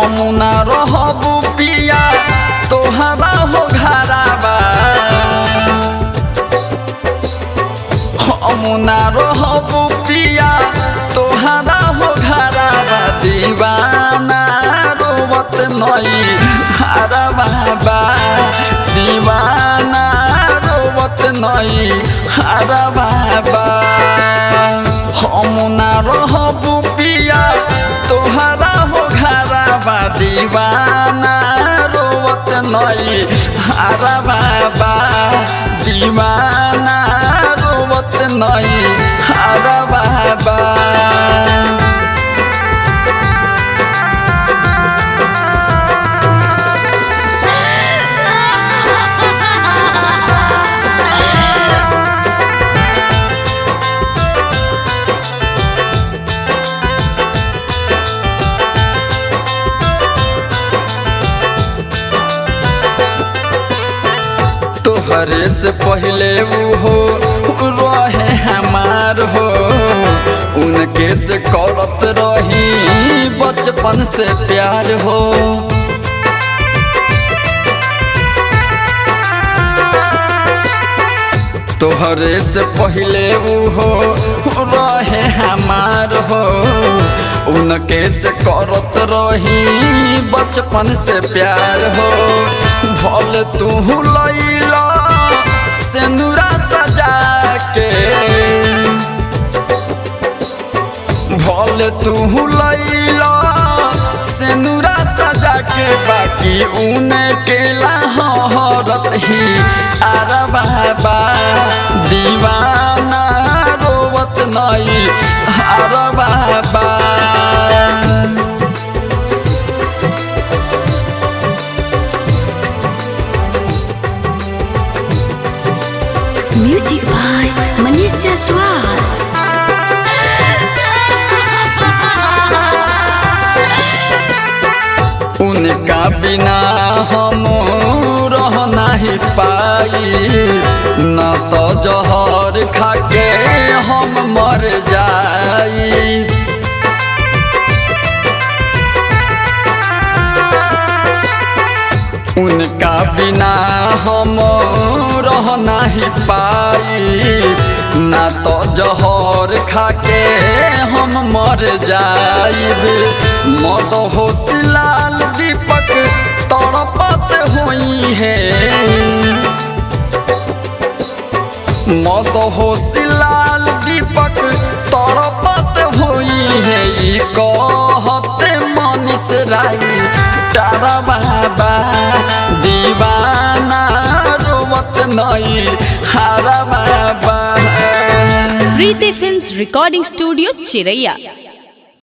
अमुना रहबू पिया तोहरा हो घराबा अमुना रहबू पिया तोहरा हो घराबा दीवाना रोवत नई हराबा दीवाना रोवत नई हराबा अमुना रहबू पिया तोहरा हो घराबा दीवाना रोवत नई हराबा दीवाना रोवत नई हराबा तोहरे से पहले वो रहे हमार हो उनके से करत रही बचपन से प्यार हो तोहरे से पहले वो रहे हमार हो उनके से करत रही बचपन से प्यार हो भले तू लैला सिंदूरा सजा के भले तू लैला सिंदूरा सजा के बाकी उनके लहरत ही अरबा दीवाना रोवत नई अरबा म्यूजिक बाय मनीष जायसवाल। उनका बिना हम रह नहीं पाई न तो जहर खाके हम मर जाई उनका बिना हम रह नहीं पाई ना तो जहर खाके हम मर जाइब मद होशिलाल दीपक तड़पत हुई है मद होशिलाल दीपक तड़पत हुई है कहते मनीष राई तारा बाबा दीवाना रोवत नई हराबा। प्रीति फिल्म्स रिकॉर्डिंग स्टूडियो चिरैया।